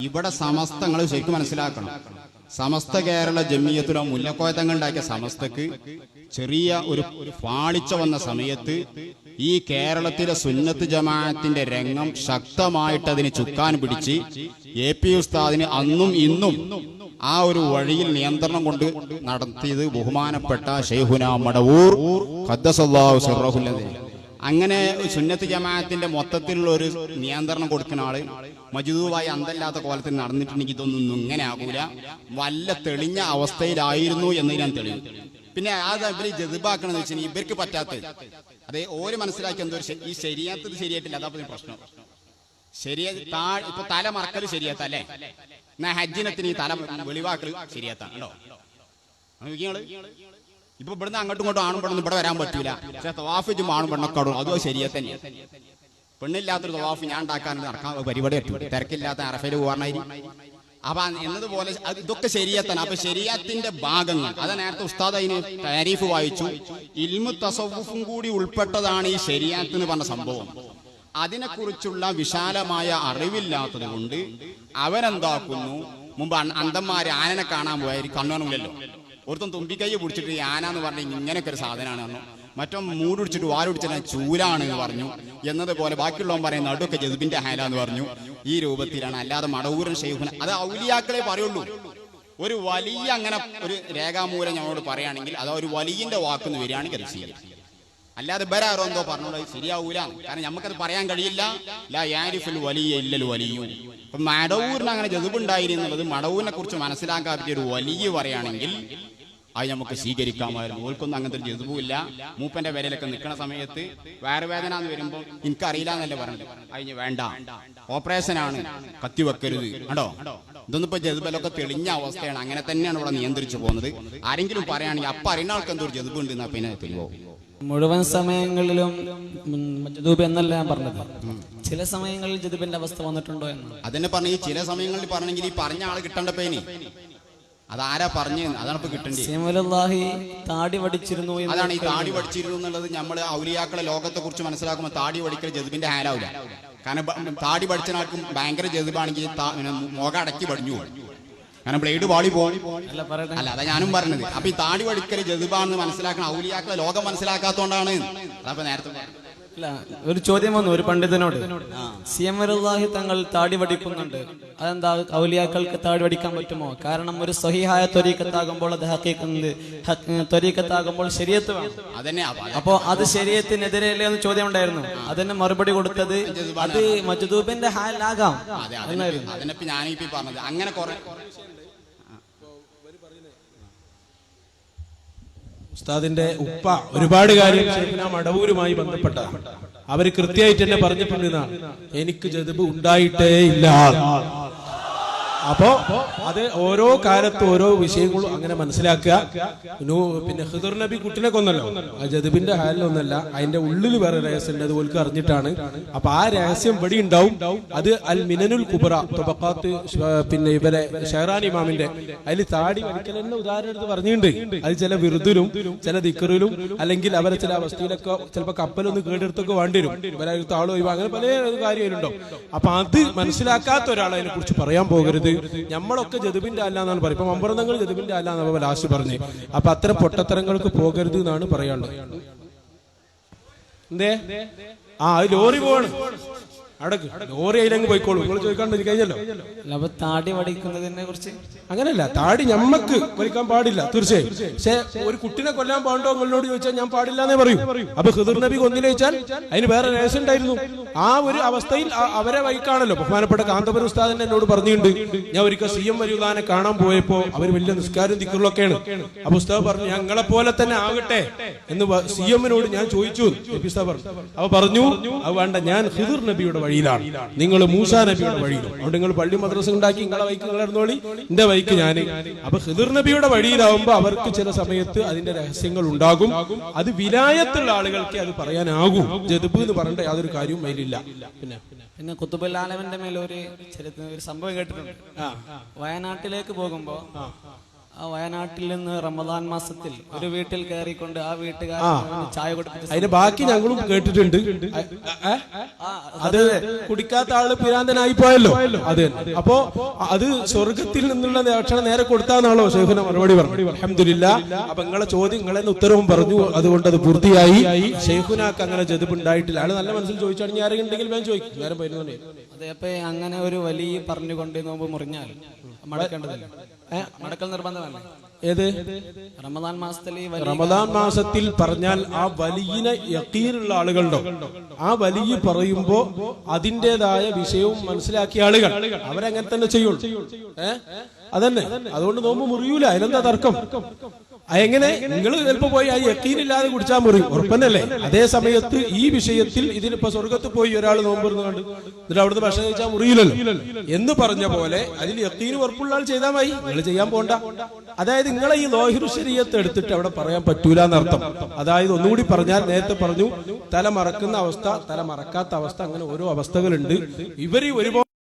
ഇവിടെ സമസ്തങ്ങൾ ശരിക്കും മനസ്സിലാക്കണം. സമസ്ത കേരള ജമിയത്തുലോ മുല്ലക്കോയത്തങ്ങൾ ഉണ്ടാക്കിയ സമസ്തക്ക് ചെറിയ ഒരു പാളിച്ച വന്ന സമയത്ത് ഈ കേരളത്തിലെ സുന്നത്ത് ജമാഅത്തിന്റെ രംഗം ശക്തമായിട്ട് അതിന് ചുക്കാൻ പിടിച്ച് AP ഉസ്താദിന് അന്നും ഇന്നും ആ ഒരു വഴിയിൽ നിയന്ത്രണം കൊണ്ട് നടത്തിയത് ബഹുമാനപ്പെട്ട ശൈഖുന മടവൂർ ഖദ്ദസല്ലാഹു സിർറഹുൽ അദീം. അങ്ങനെ സുന്നത്ത് ജമാഅത്തിന്റെ മൊത്തത്തിലുള്ള ഒരു നിയന്ത്രണം കൊടുക്കുന്ന ആള് മജ്ദൂവായി അന്തല്ലാത്ത കോലത്തിൽ നടന്നിട്ടുണ്ടെങ്കിൽ ഇതൊന്നും ഇങ്ങനെ ആകൂല, വല്ല തെളിഞ്ഞ അവസ്ഥയിലായിരുന്നു എന്ന് ഞാൻ തെളിയും. പിന്നെ അത് ഇവര് ജദ്ബാക്കണെന്ന് വെച്ചാൽ ഇവർക്ക് പറ്റാത്തത് അതെ ഓര് മനസ്സിലാക്കി എന്തോ ഈ ശരിയാത്തത് ശരിയായിട്ടില്ല. അതാ പ്രശ്നം. ശരിയ ഇപ്പൊ തല മറക്കല് ശരിയാത്തല്ലേ, എന്നാ ഹജ്ജിനത്തിന് ഈ തല വെളിവാക്കൽ ശരിയാത്താണല്ലോ. ഇപ്പൊ ഇവിടുന്ന് അങ്ങോട്ടും ഇങ്ങോട്ടും ആണും പെണ്ണൊന്നും ഇവിടെ വരാൻ പറ്റൂല. പക്ഷെ തവാഫ് ആണും പെണ്ണൊക്കെ ആടും, അതും ശരിയാ തന്നെ. പെണ്ണില്ലാത്തൊരു തവാഫ് ഞാൻ ഉണ്ടാക്കാൻ നടക്കാൻ പരിപാടി പറ്റൂ, തിരക്കില്ലാത്ത അറഫയിൽ പോകാനായി. അപ്പൊ എന്നതുപോലെ ഇതൊക്കെ ശരിയാത്താണ്. അപ്പൊ ശരിയാത്തിന്റെ ഭാഗങ്ങൾ അത് നേരത്തെ ഉസ്താദ് അതിന് താരീഫ് വായിച്ചു. ഇൽമു തസവ്വുഫും കൂടി ഉൾപ്പെട്ടതാണ് ഈ ശരിയാത്ത് എന്ന് പറഞ്ഞ സംഭവം. അതിനെക്കുറിച്ചുള്ള വിശാലമായ അറിവില്ലാത്തത് കൊണ്ട് അവരെന്താക്കുന്നു, മുമ്പ് അന്തന്മാര് ആനനെ കാണാൻ പോയാൽ കണ്ണൂരില്ലല്ലോ, ഒരുത്തം തുമ്പിക്കൈ പിടിച്ചിട്ട് ഈ ആന എന്ന് പറഞ്ഞ ഇങ്ങനെയൊക്കെ ഒരു സാധനമാണ് പറഞ്ഞു, മറ്റോ മൂടുടിച്ചിട്ട് വാലുടിച്ചിട്ട് ചൂലാണ് എന്ന് പറഞ്ഞു. എന്നതുപോലെ ബാക്കിയുള്ളവൻ പറയുന്ന നടുവൊക്കെ ജദ്ബിന്റെ ഹാലാന്ന് പറഞ്ഞു. ഈ രൂപത്തിലാണ്. അല്ലാതെ മടവൂരൻ ശൈഖുന അത് ഔലിയാക്കളെ പറയുള്ളൂ. ഒരു വലിയ അങ്ങനെ ഒരു രേഖാമൂലം ഞങ്ങളോട് പറയുകയാണെങ്കിൽ അത് ഒരു വലിയന്റെ വാക്കുന്ന് വരികയാണെങ്കിൽ അത് ചെയ്യാം. അല്ലാതെ ബരാറോ എന്തോ പറഞ്ഞോളൂ ശരിയാവൂല. കാരണം നമുക്കത് പറയാൻ കഴിയില്ല. ലാ യാരിഫുൽ വലിയ ഇല്ലൽ വലിയ. അപ്പൊ മടവൂരിന് അങ്ങനെ ജദ്ബുണ്ടായിരുന്നുള്ളത് മടവൂരിനെ കുറിച്ച് മനസ്സിലാക്കാൻ പറ്റിയ ഒരു വലിയ പറയുകയാണെങ്കിൽ അത് നമുക്ക് സ്വീകരിക്കാമായിരുന്നു. ഓർക്കൊന്നും അങ്ങനത്തെ ഒരു ജദ്ബുമില്ല. മൂപ്പന്റെ വിരലൊക്കെ നിൽക്കുന്ന സമയത്ത് വയറുവേദന എന്ന് വരുമ്പോൾ എനിക്കറിയില്ല എന്നല്ലേ പറഞ്ഞത്. അതിന് വേണ്ട, ഓപ്പറേഷനാണ്, കത്തിവെക്കരുത് കണ്ടോ. ഇതൊന്നും ഇപ്പൊ ജദ്ബലൊക്കെ തെളിഞ്ഞ അവസ്ഥയാണ്. അങ്ങനെ തന്നെയാണ് ഇവിടെ നിയന്ത്രിച്ചു പോകുന്നത്. ആരെങ്കിലും പറയുകയാണെങ്കിൽ അപ്പൊ അറിയുന്ന ആൾക്ക് എന്തോ ജദ്ബ് ഉണ്ട് എന്നാ പിന്നെ തെളിവോ. മുഴുവൻ സമയങ്ങളിലും ജദ്ബ് എന്നല്ല ഞാൻ പറഞ്ഞത്, ചില സമയങ്ങളിൽ ജദ്ബിന്റെ അവസ്ഥ വന്നിട്ടുണ്ടോ എന്ന് അതന്നെ പറഞ്ഞു. ഈ ചില സമയങ്ങളിൽ പറഞ്ഞെങ്കിൽ ഈ പറഞ്ഞ ആള് കിട്ടേണ്ട പേനി അതാരാ പറഞ്ഞു, അതാണ് ഇപ്പൊ കിട്ടേണ്ടത്. താടി വടിച്ചിരുന്നു, അതാണ് ഈ താടി വടിച്ചിരുന്നു എന്നുള്ളത്. നമ്മൾ ഔലിയാക്കളെ ലോകത്തെ കുറിച്ച് മനസ്സിലാക്കുമ്പോൾ താടി വടിക്കൽ ജദ്ബിന്റെ ഹാലാവില്ല. കാരണം താടി പഠിച്ചനാൾക്കും ഭയങ്കര ജദ്ബാണെങ്കിൽ മുഖം അടക്കി പഠിഞ്ഞു പോകും. കാരണം ബ്ലേഡ് പാളി പോകും. അല്ല അതാ ഞാനും പറഞ്ഞത്. അപ്പൊ ഈ താടി വടിക്കൽ ജദ്ബാണെന്ന് മനസ്സിലാക്കണം ഔലിയാക്കളെ ലോകം മനസ്സിലാക്കാത്തോണ്ടാണ്. അതപ്പൊ നേരത്തെ അല്ല, ഒരു ചോദ്യം വന്നു ഒരു പണ്ഡിതനോട്, CM വലുല്ലാഹി തങ്ങൾ താടി വടിക്കുന്നുണ്ട്, അതെന്താ ഔലിയാക്കൾക്ക് താടി വടിക്കാൻ പറ്റുമോ? കാരണം ഒരു സ്വഹീഹായ ത്വരീഖത്താകുമ്പോൾ അത് ത്വരീഖത്താകുമ്പോൾ ശരീഅത്ത് വേണം. അപ്പോ അത് ശരീഅത്തിനെതിരെയല്ലേ എന്ന് ചോദ്യം ഉണ്ടായിരുന്നു. അതിന് മറുപടി കൊടുത്തത് അത് മജ്ദൂബിന്റെ ഹാലാകാം എന്നായിരുന്നു. അതിനിപ്പോ ഞാനിപ്പോ പറഞ്ഞത് അങ്ങനെ കുറെ ഉസ്താദിന്റെ ഉപ്പ ഒരുപാട് കാര്യം ശൈഖുന മടവൂരുമായി ബന്ധപ്പെട്ട അവര് കൃത്യമായിട്ട് എന്നെ പറഞ്ഞിട്ടുണ്ട്, എനിക്ക് ജദ്ബ് ഉണ്ടായിട്ടേ ഇല്ല. അപ്പോ അത് ഓരോ കാലത്ത് ഓരോ വിഷയങ്ങളും അങ്ങനെ മനസ്സിലാക്കുക. പിന്നെ ഖിദർ നബി കുട്ടിനെ കൊന്നല്ലോ, ആ ജദ്ബിന്റെ ഹാലിലൊന്നല്ല, അതിന്റെ ഉള്ളിൽ വേറെ രഹസ്യം ഉണ്ട്, അതുപോലെ അറിഞ്ഞിട്ടാണ്. അപ്പൊ ആ രഹസ്യം ഇവിടെ ഉണ്ടാവും. അത് അൽ മിനനുൽ കുബ്ര തബഖാത്ത് പിന്നെ ഇവരെ ഷെഹ്റാനി ഇമാമിന്റെ അതിൽ താടി വടിക്കൽ തന്നെ ഉദാഹരണം എടുത്ത് പറഞ്ഞിട്ടുണ്ട്. അത് ചില വിറുദിലും ചില ദിക്റിലും അല്ലെങ്കിൽ അവരെ ചില അവസ്ഥയിലൊക്കെ ചിലപ്പോൾ കപ്പലൊന്ന് കേടെടുത്തൊക്കെ വേണ്ടി വരും, ഇവരെ താളോ അങ്ങനെ പല കാര്യങ്ങളുണ്ടോ. അപ്പൊ അത് മനസ്സിലാക്കാത്ത ഒരാൾ അതിനെ കുറിച്ച് പറയാൻ പോകരുത്. നമ്മളൊക്കെ ജദ്ബിന്റെ അല്ല എന്നാണ് പറയും. ഇപ്പൊ മമ്പറന്നങ്ങൾ ജദ്ബിന്റെ അല്ല എന്നാ ലാസ്റ്റ് പറഞ്ഞു. അപ്പൊ അത്തരം പൊട്ടത്തരങ്ങൾക്ക് പോകരുത് എന്നാണ് പറയാനുള്ളത്. എന്തേ ലോറി പോവാണ്, അടക്ക് ലോറി അതിലങ്ങ് പോയിക്കോളൂ. നിങ്ങൾ ചോദിക്കാണ്ട് കഴിഞ്ഞല്ലോ. താടി വടിക്കുന്നതിനെ കുറിച്ച് അങ്ങനെയല്ല, താടി ഞമ്മക്ക് വലിക്കാൻ പാടില്ല തീർച്ചയായും. പക്ഷെ ഒരു കുട്ടിനെ കൊല്ലാൻ പാടുണ്ടോ നിങ്ങളോട് ചോദിച്ചാൽ ഞാൻ പാടില്ല എന്നേ പറയൂ. അപ്പൊ ഖിദർ നബി കൊന്നില്ല ചോദിച്ചാൽ അതിന് വേറെ രഹസ്യം ഉണ്ടായിരുന്നു. ആ ഒരു അവസ്ഥയിൽ അവരെ വൈക്കാണല്ലോ. ബഹുമാനപ്പെട്ട കാന്തപുരം ഉസ്താദ് എന്നോട് പറഞ്ഞിട്ടുണ്ട്, ഞാൻ ഒരിക്കൽ CM വലുല്ലാനെ കാണാൻ പോയപ്പോ അവർ വലിയ നിസ്കാരം ദിക്റുകളൊക്കെയാണ്. അപ്പൊ ഉസ്താദ് പറഞ്ഞു ഞങ്ങളെ പോലെ തന്നെ ആകട്ടെ എന്ന് CM-നോട് ഞാൻ ചോദിച്ചു. ഉസ്താദ് പറഞ്ഞു, അപ്പൊ പറഞ്ഞു അത് വേണ്ട, ഞാൻ ഖിദർ നബിയുടെ വഴിയിലാണ്, നിങ്ങൾ മൂസാ നബിയുടെ വഴിയിലും. അതുകൊണ്ട് നിങ്ങൾ പള്ളി മദ്രസ ഉണ്ടാക്കി നിങ്ങളെ വൈക്ക് നിങ്ങളെടുത്തോളി, എന്റെ വൈക്ക് ഞാൻ. അപ്പൊ ഖിദർ നബിയുടെ വഴിയിലാവുമ്പോ അവർക്ക് ചില സമയത്ത് അതിന്റെ രഹസ്യങ്ങൾ ഉണ്ടാകും. അത് വിലായത്തുള്ള ആളുകൾക്ക് അത് പറയാനാകും. ജദ്ബ് എന്ന് പറഞ്ഞിട്ട് യാതൊരു കാര്യവും അതിലില്ല. പിന്നെ ഖുതുബുൽ ആലമിന്റെ മേലെ ഒരു സംഭവം കേട്ടിട്ടുണ്ട്. വയനാട്ടിലേക്ക് പോകുമ്പോ ആ വയനാട്ടിൽ നിന്ന് റമദാൻ മാസത്തിൽ ഒരു വീട്ടിൽ കയറിക്കൊണ്ട് ആ വീട്ടുകാരൻ ചായ കൊടുത്തിട്ട് അതിന്റെ ബാക്കി ഞങ്ങളും കേട്ടിട്ടുണ്ട്. അത് കുടിക്കാത്ത ആള് പിരാന്തനായി പോയല്ലോ. അത് അപ്പോ അത് സ്വർഗത്തിൽ നിന്നുള്ള ഭക്ഷണം നേരെ കൊടുത്താന്നാണോ ഷെയ്ഖുന മറുപടി പറഞ്ഞു? അൽഹംദുലില്ലാ. അപ്പൊ നിങ്ങളെ ചോദ്യം നിങ്ങളെ ഉത്തരവും പറഞ്ഞു, അതുകൊണ്ട് അത് പൂർത്തിയായി. ഷെയ്ഖുനാക്ക് അങ്ങനെ ജദ്ബ് ഉണ്ടായിട്ടില്ല. ആള് നല്ല മനസ്സിൽ ചോദിച്ചാണെങ്കിൽ ആരെങ്കിലും ഉണ്ടെങ്കിൽ വേഗം ചോദിക്കും. നേരം 11 അതെ. അപ്പൊ അങ്ങനെ ഒരു വലിയ പറഞ്ഞുകൊണ്ട് നോമ്പ് മുറിഞ്ഞാൽ മടക്കേണ്ടതല്ലേ? മടക്കൽ നിർബന്ധമല്ലേ? ഏത് റമദാൻ മാസത്തിൽ റമദാൻ മാസത്തിൽ പറഞ്ഞാൽ ആ വലിയ യഖീനുള്ള ആളുകളുണ്ടോ? ആ വലിയ പറയുമ്പോ അതിൻ്റെതായ വിഷയവും മനസ്സിലാക്കിയ ആളുകൾ അവരങ്ങനെ തന്നെ ചെയ്യുള്ളൂ. അതന്നെ. അതുകൊണ്ട് നോമ്പ് മുറിയൂല. അതിനെന്താ തർക്കം? എങ്ങനെ നിങ്ങൾ ചിലപ്പോ പോയി ആ യഖീനില്ലാതെ കുടിച്ചാൽ മുറിയും, ഉറപ്പന്നല്ലേ? അതേ സമയത്ത് ഈ വിഷയത്തിൽ ഇതിനിപ്പോ സ്വർഗത്ത് പോയി ഒരാൾ നോമ്പുറന്ന് കണ്ടു, എന്നിട്ട് അവിടുന്ന് ഭക്ഷണം കഴിച്ചാൽ മുറിയില്ലല്ലോ എന്ന് പറഞ്ഞ പോലെ അതിൽ യഖീന് ഉറപ്പുള്ള ആൾ ചെയ്താൽ മതി, നിങ്ങൾ ചെയ്യാൻ പോണ്ട. അതായത് നിങ്ങളെ ഈ ലോഹിറു ശരീഅത്ത് എടുത്തിട്ട് അവിടെ പറയാൻ പറ്റൂല എന്നർത്ഥം. അതായത് ഒന്നുകൂടി പറഞ്ഞാൽ, നേരത്തെ പറഞ്ഞു തല മറക്കുന്ന അവസ്ഥ, തല മറക്കാത്ത അവസ്ഥ, അങ്ങനെ ഓരോ അവസ്ഥകളുണ്ട്. ഇവര് ഒരുപാട്